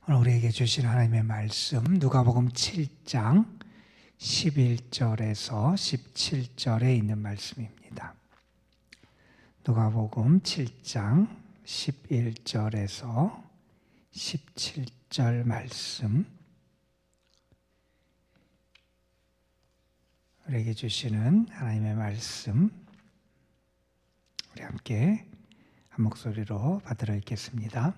오늘 우리에게 주신 하나님의 말씀 누가복음 7장 11절에서 17절에 있는 말씀입니다. 누가복음 7장 11절에서 17절 말씀, 우리에게 주시는 하나님의 말씀 우리 함께 한 목소리로 받들어 읽겠습니다.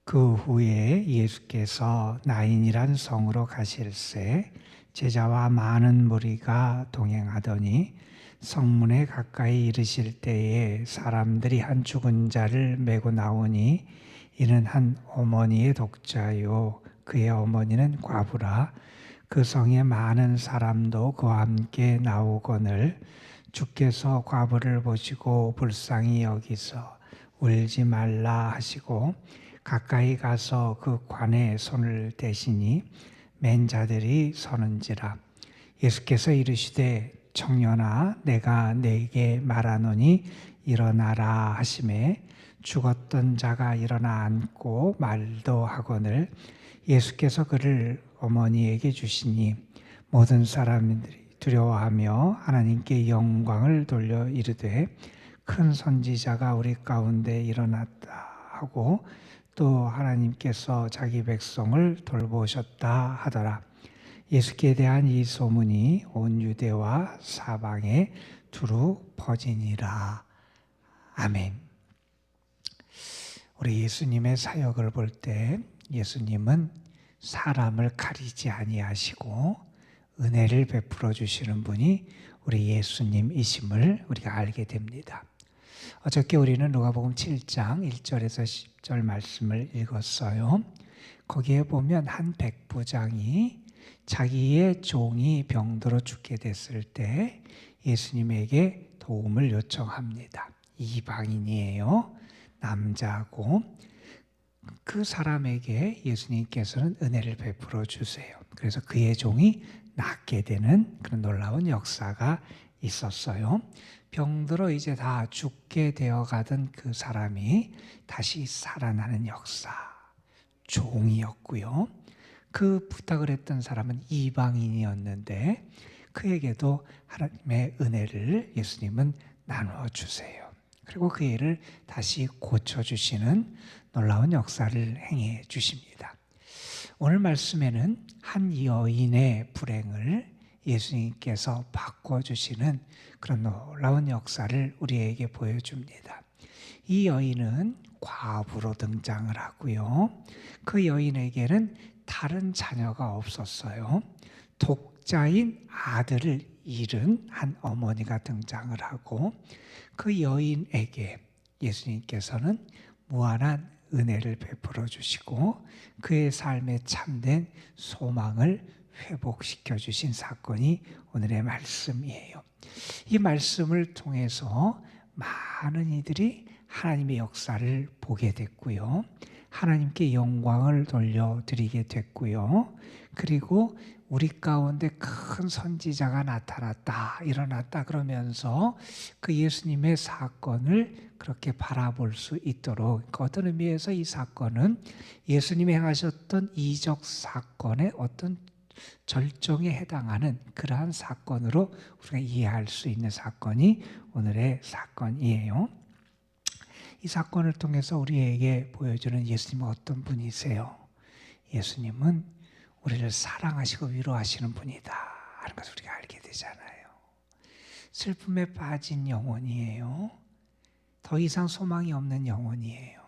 그 후에 예수께서 나인이란 성으로 가실새 제자와 많은 무리가 동행하더니 성문에 가까이 이르실 때에 사람들이 한 죽은 자를 메고 나오니 이는 한 어머니의 독자요 그의 어머니는 과부라. 그 성에 많은 사람도 그와 함께 나오거늘 주께서 과부를 보시고 불쌍히 여기서 울지 말라 하시고 가까이 가서 그 관에 손을 대시니 맨 자들이 서는지라. 예수께서 이르시되 청년아 내가 네게 말하노니 일어나라 하시매 죽었던 자가 일어나 앉고 말도 하거늘 예수께서 그를 어머니에게 주시니 모든 사람들이 두려워하며 하나님께 영광을 돌려 이르되 큰 선지자가 우리 가운데 일어났다 하고 또 하나님께서 자기 백성을 돌보셨다 하더라. 예수께 대한 이 소문이 온 유대와 사방에 두루 퍼지니라. 아멘. 우리 예수님의 사역을 볼 때 예수님은 사람을 가리지 아니하시고 은혜를 베풀어 주시는 분이 우리 예수님이심을 우리가 알게 됩니다. 어저께 우리는 누가복음 7장 1절에서 10절 말씀을 읽었어요. 거기에 보면 한 백부장이 자기의 종이 병들어 죽게 됐을 때 예수님에게 도움을 요청합니다. 이방인이에요. 남자고 그 사람에게 예수님께서는 은혜를 베풀어 주세요. 그래서 그의 종이 낫게 되는 그런 놀라운 역사가 있었어요. 병들어 이제 다 죽게 되어 가던 그 사람이 다시 살아나는 역사, 종이었고요. 그 부탁을 했던 사람은 이방인이었는데 그에게도 하나님의 은혜를 예수님은 나누어 주세요. 그리고 그 일을 다시 고쳐주시는 놀라운 역사를 행해 주십니다. 오늘 말씀에는 한 여인의 불행을 예수님께서 바꿔주시는 그런 놀라운 역사를 우리에게 보여줍니다. 이 여인은 과부로 등장을 하고요. 그 여인에게는 다른 자녀가 없었어요. 독자인 아들을 잃은 한 어머니가 등장을 하고 그 여인에게 예수님께서는 무한한 은혜를 베풀어 주시고 그의 삶에 참된 소망을 회복시켜 주신 사건이 오늘의 말씀이에요. 이 말씀을 통해서 많은 이들이 하나님의 역사를 보게 됐고요. 하나님께 영광을 돌려드리게 됐고요. 그리고 우리 가운데 큰 선지자가 나타났다, 일어났다 그러면서 그 예수님의 사건을 그렇게 바라볼 수 있도록, 어떤 의미에서 이 사건은 예수님이 행하셨던 이적 사건의 어떤 절정에 해당하는 그러한 사건으로 우리가 이해할 수 있는 사건이 오늘의 사건이에요. 이 사건을 통해서 우리에게 보여주는 예수님은 어떤 분이세요? 예수님은 우리를 사랑하시고 위로하시는 분이다 하는 것을 우리가 알게 되잖아요. 슬픔에 빠진 영혼이에요. 더 이상 소망이 없는 영혼이에요.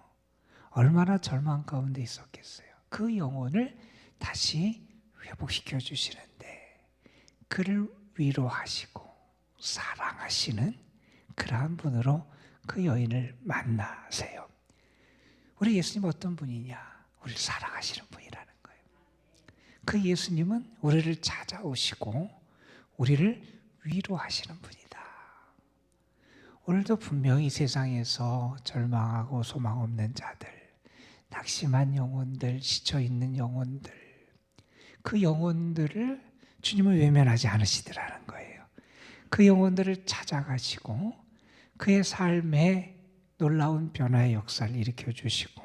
얼마나 절망 가운데 있었겠어요. 그 영혼을 다시 회복시켜 주시는데 그를 위로하시고 사랑하시는 그러한 분으로 그 여인을 만나세요. 우리 예수님 어떤 분이냐? 우리를 사랑하시는 분이라는 거예요. 그 예수님은 우리를 찾아오시고 우리를 위로하시는 분이다. 오늘도 분명히 세상에서 절망하고 소망 없는 자들, 낙심한 영혼들, 지쳐있는 영혼들, 그 영혼들을 주님은 외면하지 않으시더라는 거예요. 그 영혼들을 찾아가시고 그의 삶에 놀라운 변화의 역사를 일으켜 주시고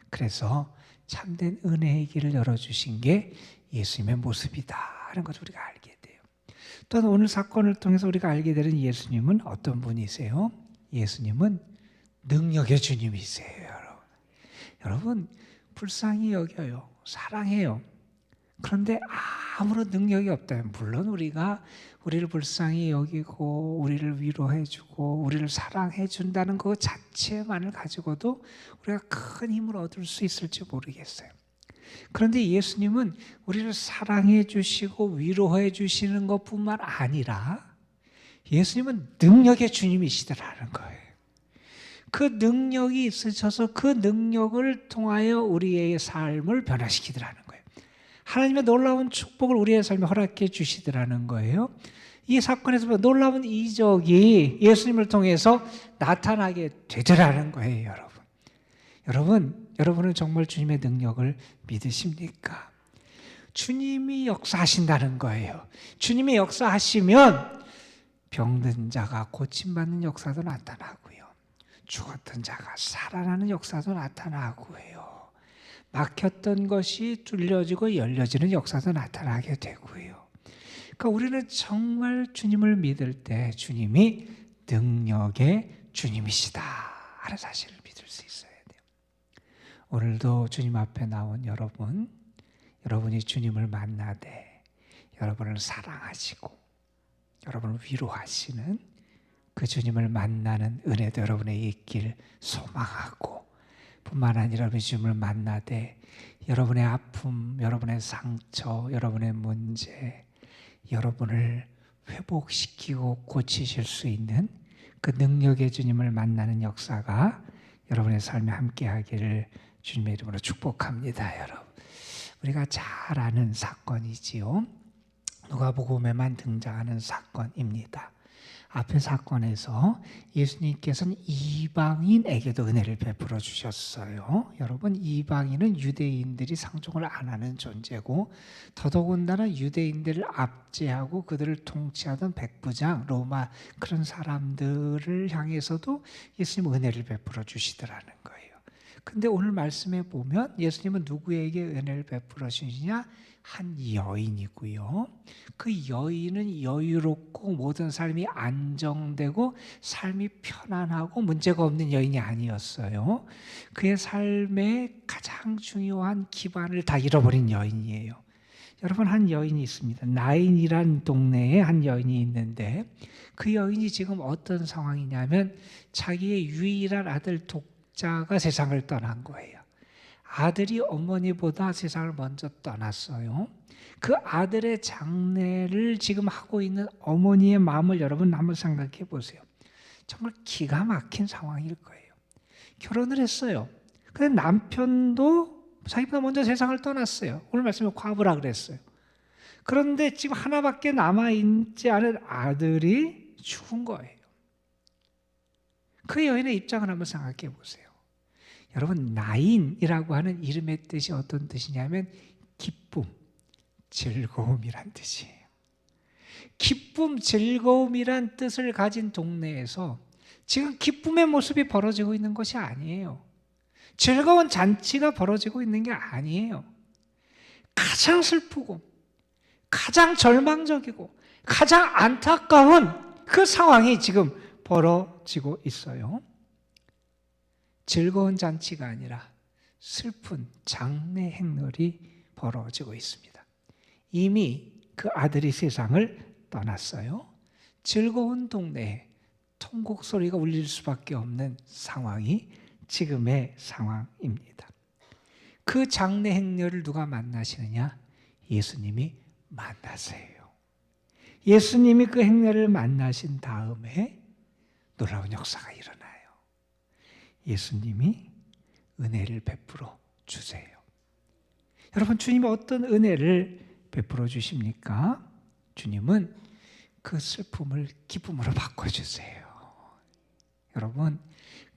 그래서 참된 은혜의 길을 열어주신 게 예수님의 모습이다 하는 것을 우리가 알게 돼요. 또한 오늘 사건을 통해서 우리가 알게 되는 예수님은 어떤 분이세요? 예수님은 능력의 주님이세요. 여러분 불쌍히 여겨요. 사랑해요. 그런데 아무런 능력이 없다면, 물론 우리가 우리를 불쌍히 여기고 우리를 위로해주고 우리를 사랑해준다는 것 자체만을 가지고도 우리가 큰 힘을 얻을 수 있을지 모르겠어요. 그런데 예수님은 우리를 사랑해 주시고 위로해 주시는 것뿐만 아니라 예수님은 능력의 주님이시더라는 거예요. 그 능력이 있으셔서 그 능력을 통하여 우리의 삶을 변화시키더라는 거예요. 하나님의 놀라운 축복을 우리의 삶에 허락해 주시더라는 거예요. 이 사건에서 놀라운 이적이 예수님을 통해서 나타나게 되더라는 거예요, 여러분. 여러분은 정말 주님의 능력을 믿으십니까? 주님이 역사하신다는 거예요. 주님이 역사하시면 병든 자가 고침받는 역사도 나타나고요. 죽었던 자가 살아나는 역사도 나타나고요. 막혔던 것이 뚫려지고 열려지는 역사도 나타나게 되고요. 그러니까 우리는 정말 주님을 믿을 때 주님이 능력의 주님이시다 하는 사실을 믿을 수 있어야 돼요. 오늘도 주님 앞에 나온 여러분이 주님을 만나되 여러분을 사랑하시고 여러분을 위로하시는 그 주님을 만나는 은혜도 여러분에 있길 소망하고, 뿐만 아니라 여러분이 주님을 만나되 여러분의 아픔, 여러분의 상처, 여러분의 문제, 여러분을 회복시키고 고치실 수 있는 그 능력의 주님을 만나는 역사가 여러분의 삶에 함께하기를 주님의 이름으로 축복합니다. 여러분, 우리가 잘 아는 사건이지요. 누가복음에만 등장하는 사건입니다. 앞의 사건에서 예수님께서는 이방인에게도 은혜를 베풀어 주셨어요. 여러분, 이방인은 유대인들이 상종을 안 하는 존재고, 더더군다나 유대인들을 압제하고 그들을 통치하던 백부장, 로마 그런 사람들을 향해서도 예수님은 은혜를 베풀어 주시더라는 거예요. 근데 오늘 말씀에 보면 예수님은 누구에게 은혜를 베풀어 주시냐? 한 여인이고요. 그 여인은 여유롭고 모든 삶이 안정되고 삶이 편안하고 문제가 없는 여인이 아니었어요. 그의 삶의 가장 중요한 기반을 다 잃어버린 여인이에요. 여러분, 한 여인이 있습니다. 나인이란 동네에 한 여인이 있는데 그 여인이 지금 어떤 상황이냐면 자기의 유일한 아들 독자가 세상을 떠난 거예요. 아들이 어머니보다 세상을 먼저 떠났어요. 그 아들의 장례를 지금 하고 있는 어머니의 마음을 여러분 한번 생각해 보세요. 정말 기가 막힌 상황일 거예요. 결혼을 했어요. 근데 남편도 자기보다 먼저 세상을 떠났어요. 오늘 말씀에 과부라 그랬어요. 그런데 지금 하나밖에 남아있지 않은 아들이 죽은 거예요. 그 여인의 입장을 한번 생각해 보세요. 여러분, 나인이라고 하는 이름의 뜻이 어떤 뜻이냐면 기쁨, 즐거움이란 뜻이에요. 기쁨, 즐거움이란 뜻을 가진 동네에서 지금 기쁨의 모습이 벌어지고 있는 것이 아니에요. 즐거운 잔치가 벌어지고 있는 게 아니에요. 가장 슬프고 가장 절망적이고 가장 안타까운 그 상황이 지금 벌어지고 있어요. 즐거운 잔치가 아니라 슬픈 장례 행렬이 벌어지고 있습니다. 이미 그 아들이 세상을 떠났어요. 즐거운 동네에 통곡 소리가 울릴 수밖에 없는 상황이 지금의 상황입니다. 그 장례 행렬을 누가 만나시느냐? 예수님이 만나세요. 예수님이 그 행렬을 만나신 다음에 놀라운 역사가 일어나요. 예수님이 은혜를 베풀어 주세요. 여러분, 주님이 어떤 은혜를 베풀어 주십니까? 주님은 그 슬픔을 기쁨으로 바꿔주세요. 여러분,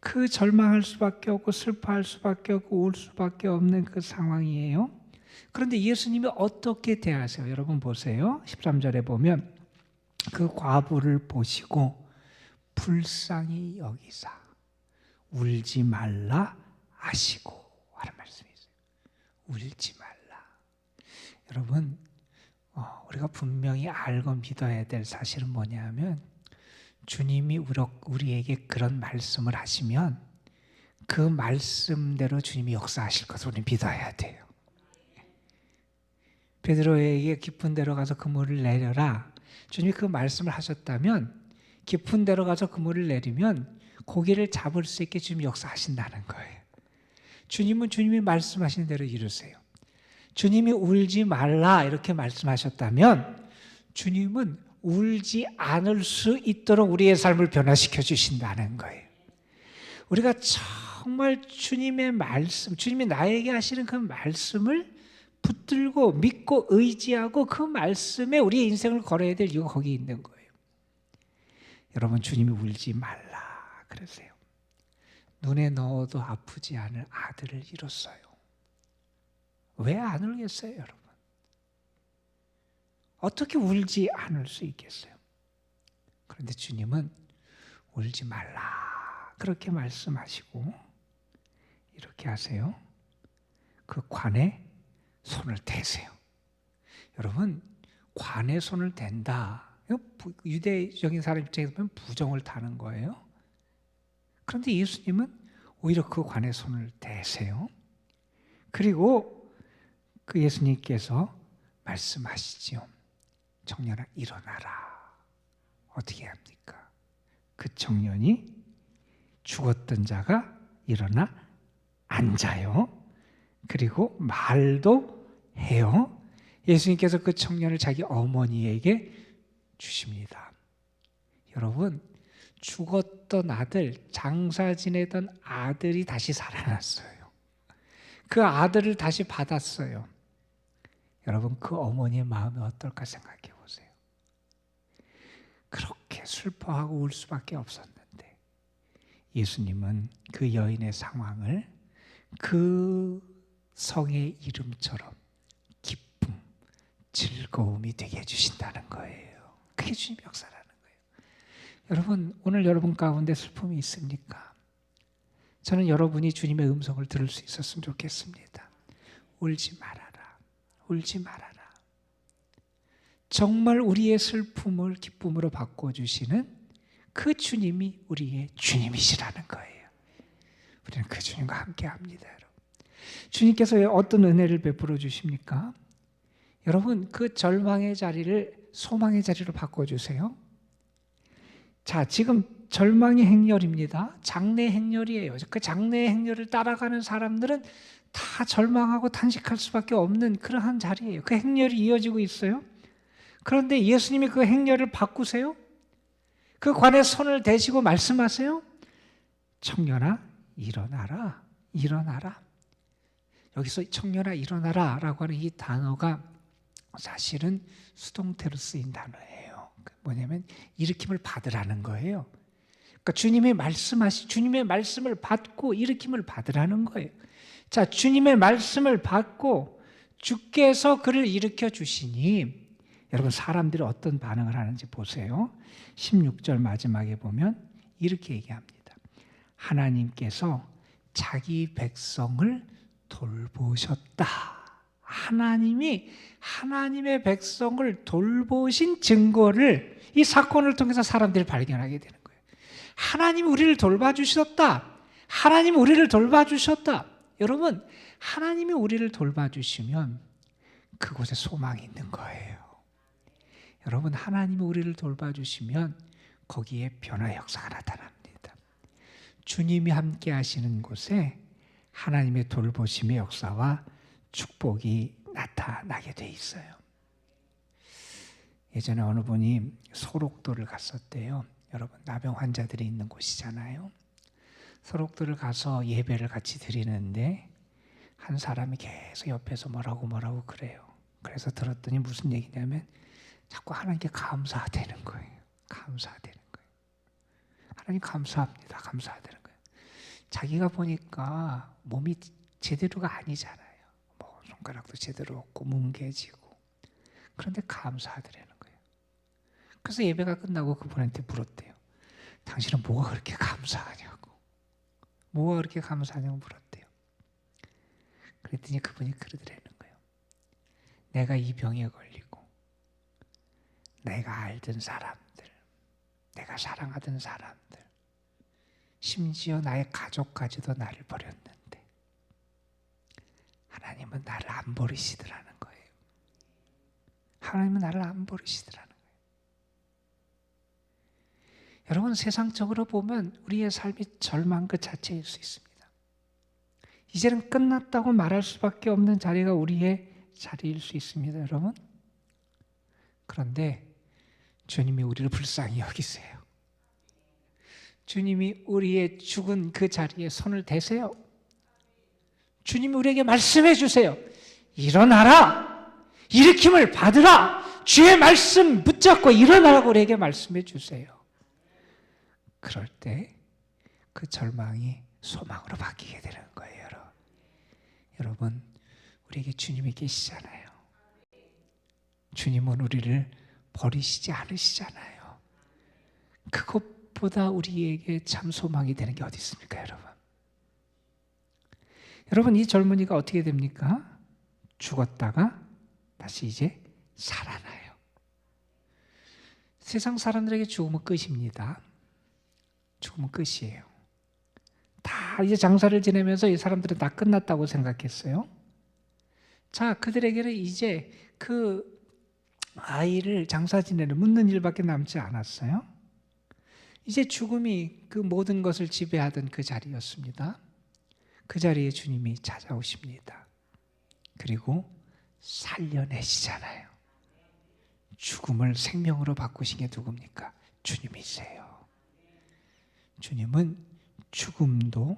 그 절망할 수밖에 없고 슬퍼할 수밖에 없고 울 수밖에 없는 그 상황이에요. 그런데 예수님이 어떻게 대하세요? 여러분 보세요. 13절에 보면 그 과부를 보시고 불쌍히 여기사 울지 말라 하시고 하는 말씀이 있어요. 울지 말라. 여러분, 우리가 분명히 알고 믿어야 될 사실은 뭐냐면 주님이 우리에게 그런 말씀을 하시면 그 말씀대로 주님이 역사하실 것을 우리는 믿어야 돼요. 베드로에게 깊은 데로 가서 그물을 내려라. 주님이 그 말씀을 하셨다면 깊은 데로 가서 그물을 내리면 고기를 잡을 수 있게 주님이 역사하신다는 거예요. 주님은 주님이 말씀하신 대로 이루세요. 주님이 울지 말라 이렇게 말씀하셨다면 주님은 울지 않을 수 있도록 우리의 삶을 변화시켜 주신다는 거예요. 우리가 정말 주님의 말씀, 주님이 나에게 하시는 그 말씀을 붙들고 믿고 의지하고 그 말씀에 우리의 인생을 걸어야 될 이유가 거기 있는 거예요. 여러분, 주님이 울지 말라 그러세요. 눈에 넣어도 아프지 않을 아들을 잃었어요. 왜 안 울겠어요, 여러분? 어떻게 울지 않을 수 있겠어요? 그런데 주님은 울지 말라 그렇게 말씀하시고 이렇게 하세요. 그 관에 손을 대세요. 여러분, 관에 손을 댄다. 유대적인 사람 입장에서 보면 부정을 타는 거예요. 그런데 예수님은 오히려 그 관에 손을 대세요. 그리고 그 예수님께서 말씀하시지요. 청년아 일어나라. 어떻게 합니까? 그 청년이 죽었던 자가 일어나 앉아요. 그리고 말도 해요. 예수님께서 그 청년을 자기 어머니에게 주십니다. 여러분, 죽었던 아들, 장사 지내던 아들이 다시 살아났어요. 그 아들을 다시 받았어요. 여러분, 그 어머니의 마음이 어떨까 생각해 보세요. 그렇게 슬퍼하고 울 수밖에 없었는데 예수님은 그 여인의 상황을 그 성의 이름처럼 기쁨, 즐거움이 되게 해주신다는 거예요. 그게 주님 역사라는 거예요. 여러분, 오늘 여러분 가운데 슬픔이 있습니까? 저는 여러분이 주님의 음성을 들을 수 있었으면 좋겠습니다. 울지 말아라. 울지 말아라. 정말 우리의 슬픔을 기쁨으로 바꿔주시는 그 주님이 우리의 주님이시라는 거예요. 우리는 그 주님과 함께합니다. 여러분. 주님께서 어떤 은혜를 베풀어 주십니까? 여러분, 그 절망의 자리를 소망의 자리로 바꿔주세요. 자, 지금 절망의 행렬입니다. 장래 행렬이에요. 그 장래 행렬을 따라가는 사람들은 다 절망하고 탄식할 수밖에 없는 그러한 자리예요. 그 행렬이 이어지고 있어요. 그런데 예수님이 그 행렬을 바꾸세요. 그 관에 손을 대시고 말씀하세요. 청년아 일어나라. 일어나라. 여기서 청년아 일어나라 라고 하는 이 단어가 사실은 수동태로 쓰인 단어예요. 뭐냐면 일으킴을 받으라는 거예요. 그러니까 주님의 말씀을 받고 일으킴을 받으라는 거예요. 자, 주님의 말씀을 받고 주께서 그를 일으켜 주시니 여러분, 사람들이 어떤 반응을 하는지 보세요. 16절 마지막에 보면 이렇게 얘기합니다. 하나님께서 자기 백성을 돌보셨다. 하나님이 하나님의 백성을 돌보신 증거를 이 사건을 통해서 사람들이 발견하게 되는 거예요. 하나님이 우리를 돌봐주셨다. 하나님이 우리를 돌봐주셨다. 여러분, 하나님이 우리를 돌봐주시면 그곳에 소망이 있는 거예요. 여러분, 하나님이 우리를 돌봐주시면 거기에 변화 역사가 나타납니다. 주님이 함께 하시는 곳에 하나님의 돌보심의 역사와 축복이 나타나게 돼 있어요. 예전에 어느 분이 소록도를 갔었대요. 여러분, 나병 환자들이 있는 곳이잖아요. 소록도를 가서 예배를 같이 드리는데 한 사람이 계속 옆에서 뭐라고 그래요. 그래서 들었더니 무슨 얘기냐면 자꾸 하나님께 감사되는 거예요. 감사되는 거예요. 하나님 감사합니다. 감사되는 거예요. 자기가 보니까 몸이 제대로가 아니잖아요. 뭐 손가락도 제대로 없고 뭉개지고. 그런데 감사하더라는 거예요. 그래서 예배가 끝나고 그분한테 물었대요. 당신은 뭐가 그렇게 감사하냐고. 뭐가 그렇게 감사하냐고 물었대요. 그랬더니 그분이 그러더라는 거예요. 내가 이 병에 걸리고 내가 알던 사람들, 내가 사랑하던 사람들, 심지어 나의 가족까지도 나를 버렸는데 하나님은 나를 안 버리시더라는 거예요. 하나님은 나를 안 버리시더라는 거예요. 여러분, 세상적으로 보면 우리의 삶이 절망 그 자체일 수 있습니다. 이제는 끝났다고 말할 수밖에 없는 자리가 우리의 자리일 수 있습니다, 여러분. 그런데 주님이 우리를 불쌍히 여기세요. 주님이 우리의 죽은 그 자리에 손을 대세요. 주님이 우리에게 말씀해 주세요. 일어나라! 일으킴을 받으라! 주의 말씀 붙잡고 일어나라고 우리에게 말씀해 주세요. 그럴 때 그 절망이 소망으로 바뀌게 되는 거예요. 여러분, 우리에게 주님이 계시잖아요. 주님은 우리를 버리시지 않으시잖아요. 그것보다 우리에게 참 소망이 되는 게 어디 있습니까, 여러분? 여러분, 이 젊은이가 어떻게 됩니까? 죽었다가 다시 이제 살아나요. 세상 사람들에게 죽으면 끝입니다. 죽으면 끝이에요. 다 이제 장사를 지내면서 이 사람들은 다 끝났다고 생각했어요. 자, 그들에게는 이제 그 아이를 장사 지내는 묻는 일밖에 남지 않았어요. 이제 죽음이 그 모든 것을 지배하던 그 자리였습니다. 그 자리에 주님이 찾아오십니다. 그리고 살려내시잖아요. 죽음을 생명으로 바꾸신 게 누굽니까? 주님이세요. 주님은 죽음도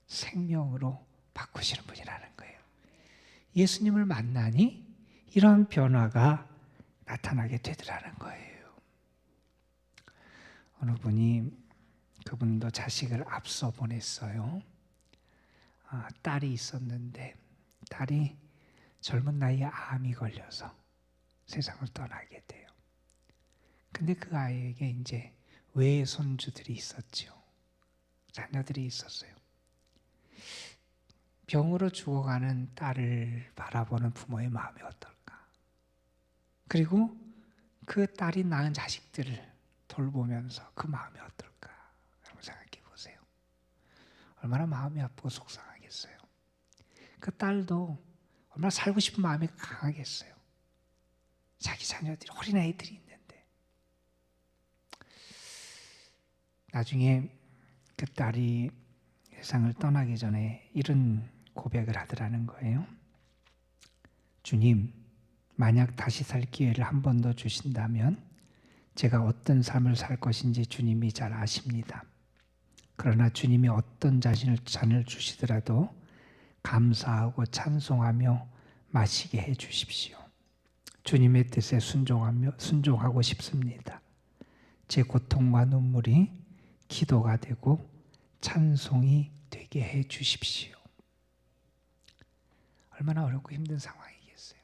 생명으로 바꾸시는 분이라는 거예요. 예수님을 만나니 이러한 변화가 나타나게 되더라는 거예요. 어느 분이 그분도 자식을 앞서 보냈어요. 딸이 있었는데 딸이 젊은 나이에 암이 걸려서 세상을 떠나게 돼요. 근데 그 아이에게 이제 외손주들이 있었죠. 자녀들이 있었어요. 병으로 죽어가는 딸을 바라보는 부모의 마음이 어떨까? 그리고 그 딸이 낳은 자식들을 돌보면서 그 마음이 어떨까? 여러분 생각해 보세요. 얼마나 마음이 아프고 속상하겠어요. 그 딸도 얼마나 살고 싶은 마음이 강하겠어요. 자기 자녀들이, 어린아이들이 있는데. 나중에 그 딸이 세상을 떠나기 전에 이런 고백을 하더라는 거예요. 주님, 만약 다시 살 기회를 한 번 더 주신다면 제가 어떤 삶을 살 것인지 주님이 잘 아십니다. 그러나 주님이 어떤 잔을 주시더라도 감사하고 찬송하며 마시게 해 주십시오. 주님의 뜻에 순종하고 싶습니다. 제 고통과 눈물이 기도가 되고 찬송이 되게 해 주십시오. 얼마나 어렵고 힘든 상황이겠어요.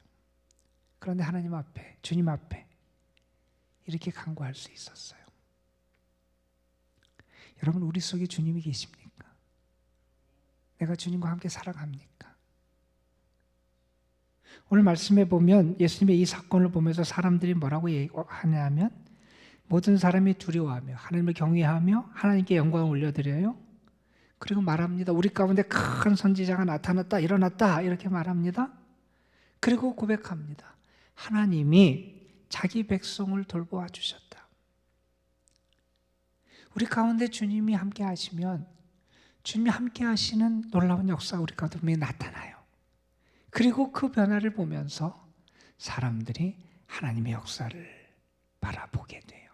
그런데 하나님 앞에, 주님 앞에 이렇게 간구할 수 있었어요. 여러분, 우리 속에 주님이 계십니까? 내가 주님과 함께 살아갑니까? 오늘 말씀에 보면 예수님의 이 사건을 보면서 사람들이 뭐라고 하냐면 모든 사람이 두려워하며 하나님을 경외하며 하나님께 영광을 올려드려요. 그리고 말합니다. 우리 가운데 큰 선지자가 나타났다, 일어났다 이렇게 말합니다. 그리고 고백합니다. 하나님이 자기 백성을 돌보아 주셨다. 우리 가운데 주님이 함께 하시면 주님이 함께 하시는 놀라운 역사가 우리 가운데 분명히 나타나요. 그리고 그 변화를 보면서 사람들이 하나님의 역사를 바라보게 돼요.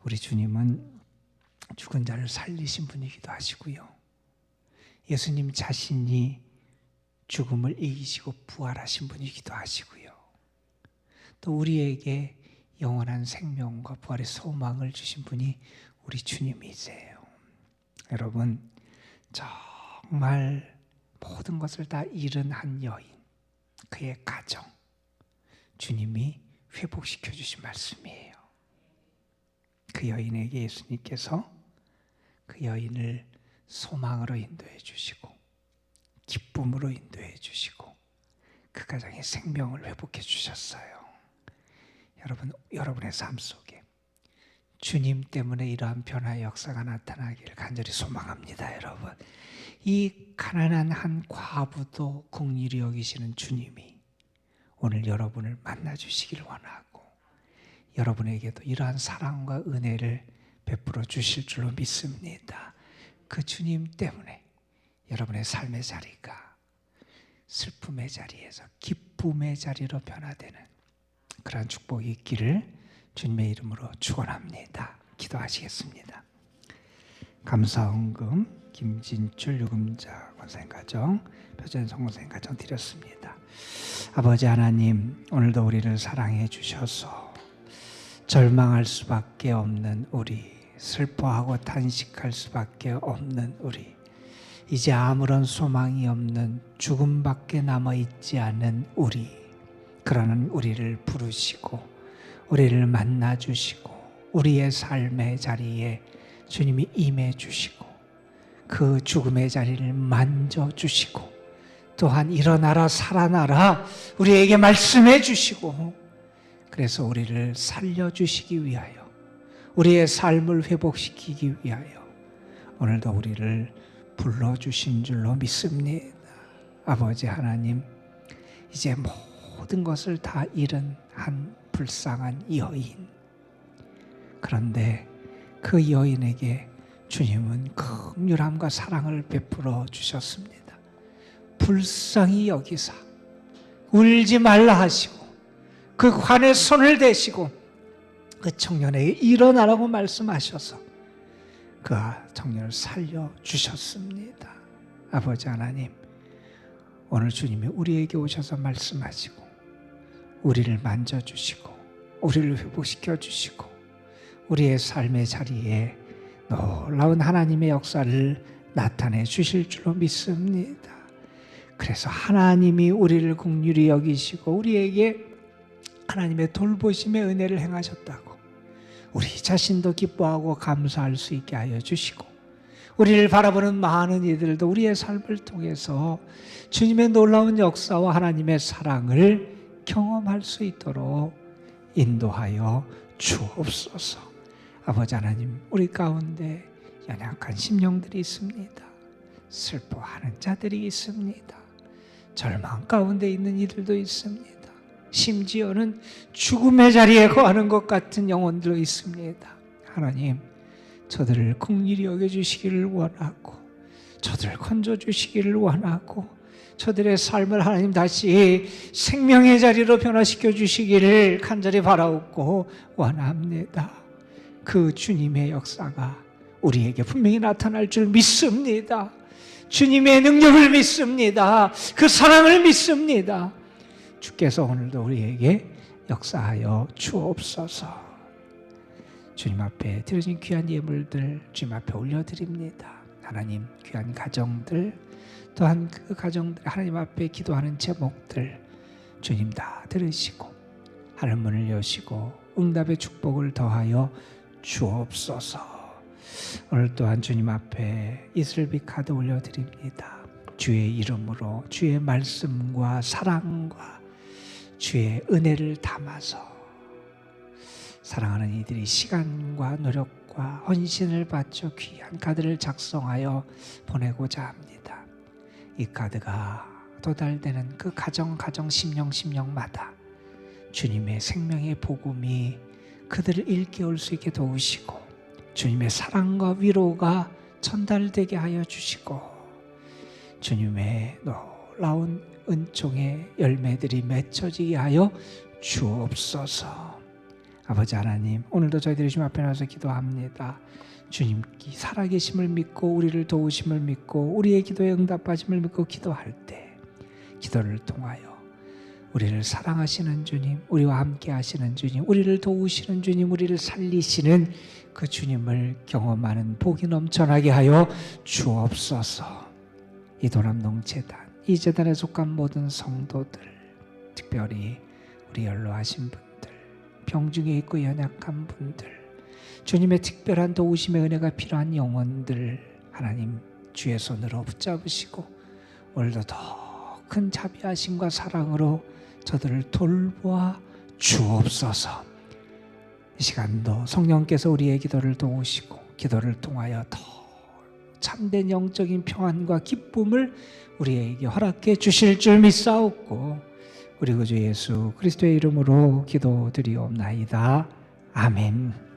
우리 주님은 죽은 자를 살리신 분이기도 하시고요. 예수님 자신이 죽음을 이기시고 부활하신 분이기도 하시고요. 또 우리에게 영원한 생명과 부활의 소망을 주신 분이 우리 주님이세요. 여러분, 정말 모든 것을 다 잃은 한 여인, 그의 가정, 주님이 회복시켜 주신 말씀이에요. 그 여인에게 예수님께서 그 여인을 소망으로 인도해 주시고 기쁨으로 인도해 주시고 그 가정의 생명을 회복해 주셨어요. 여러분의 삶 속에 주님 때문에 이러한 변화의 역사가 나타나기를 간절히 소망합니다. 여러분, 이 가난한 한 과부도 긍휼히 여기시는 주님이 오늘 여러분을 만나 주시기를 원하고 여러분에게도 이러한 사랑과 은혜를 베풀어 주실 줄로 믿습니다. 그 주님 때문에 여러분의 삶의 자리가 슬픔의 자리에서 기쁨의 자리로 변화되는 그러한 축복이 있기를 주님의 이름으로 축원합니다. 기도하시겠습니다. 감사헌금 김진출 유금자 권사님 가정, 표전성 권사님 가정 드렸습니다. 아버지 하나님, 오늘도 우리를 사랑해 주셔서 절망할 수밖에 없는 우리, 슬퍼하고 탄식할 수밖에 없는 우리, 이제 아무런 소망이 없는 죽음밖에 남아있지 않은 우리, 그러는 우리를 부르시고 우리를 만나주시고 우리의 삶의 자리에 주님이 임해 주시고 그 죽음의 자리를 만져주시고 또한 일어나라 살아나라 우리에게 말씀해 주시고 그래서 우리를 살려주시기 위하여 우리의 삶을 회복시키기 위하여 오늘도 우리를 불러주신 줄로 믿습니다. 아버지 하나님, 이제 모든 것을 다 잃은 한 불쌍한 여인, 그런데 그 여인에게 주님은 긍휼함과 사랑을 베풀어 주셨습니다. 불쌍히 여기사 울지 말라 하시고 그 관에 손을 대시고 그 청년에게 일어나라고 말씀하셔서 그 청년을 살려주셨습니다. 아버지 하나님, 오늘 주님이 우리에게 오셔서 말씀하시고 우리를 만져주시고 우리를 회복시켜 주시고 우리의 삶의 자리에 놀라운 하나님의 역사를 나타내 주실 줄로 믿습니다. 그래서 하나님이 우리를 긍휼히 여기시고 우리에게 하나님의 돌보심의 은혜를 행하셨다고 우리 자신도 기뻐하고 감사할 수 있게 하여 주시고 우리를 바라보는 많은 이들도 우리의 삶을 통해서 주님의 놀라운 역사와 하나님의 사랑을 경험할 수 있도록 인도하여 주옵소서. 아버지 하나님, 우리 가운데 연약한 심령들이 있습니다. 슬퍼하는 자들이 있습니다. 절망 가운데 있는 이들도 있습니다. 심지어는 죽음의 자리에 거하는 것 같은 영혼들도 있습니다. 하나님, 저들을 긍휼히 여겨주시기를 원하고 저들을 건져주시기를 원하고 저들의 삶을 하나님 다시 생명의 자리로 변화시켜 주시기를 간절히 바라옵고 원합니다. 그 주님의 역사가 우리에게 분명히 나타날 줄 믿습니다. 주님의 능력을 믿습니다. 그 사랑을 믿습니다. 주께서 오늘도 우리에게 역사하여 주옵소서. 주님 앞에 드려진 귀한 예물들 주님 앞에 올려드립니다. 하나님, 귀한 가정들 또한 그 가정들 하나님 앞에 기도하는 제목들 주님 다 들으시고 하늘 문을 여시고 응답의 축복을 더하여 주옵소서. 오늘 또한 주님 앞에 이슬비 카드 올려드립니다. 주의 이름으로 주의 말씀과 사랑과 주의 은혜를 담아서 사랑하는 이들이 시간과 노력과 헌신을 바쳐 귀한 카드를 작성하여 보내고자 합니다. 이 카드가 도달되는 그 가정 심령마다 주님의 생명의 복음이 그들을 일깨울 수 있게 도우시고 주님의 사랑과 위로가 전달되게 하여 주시고 주님의 놀라운 은총의 열매들이 맺혀지게 하여 주옵소서. 아버지 하나님, 오늘도 저희들이 주님 앞에 나와서 기도합니다. 주님께 살아계심을 믿고 우리를 도우심을 믿고 우리의 기도에 응답하심을 믿고 기도할 때 기도를 통하여 우리를 사랑하시는 주님, 우리와 함께 하시는 주님, 우리를 도우시는 주님, 우리를 살리시는 그 주님을 경험하는 복이 넘쳐나게 하여 주옵소서. 이 도남농재단, 이 재단에 속한 모든 성도들, 특별히 우리 연로하신 분들, 병중에 있고 연약한 분들, 주님의 특별한 도우심의 은혜가 필요한 영혼들 하나님 주의 손으로 붙잡으시고 오늘도 더 큰 자비하심과 사랑으로 저들을 돌보아 주옵소서. 이 시간도 성령께서 우리의 기도를 도우시고 기도를 통하여 더 참된 영적인 평안과 기쁨을 우리에게 허락해 주실 줄 믿사옵고 우리 구주 예수 그리스도의 이름으로 기도드리옵나이다. 아멘.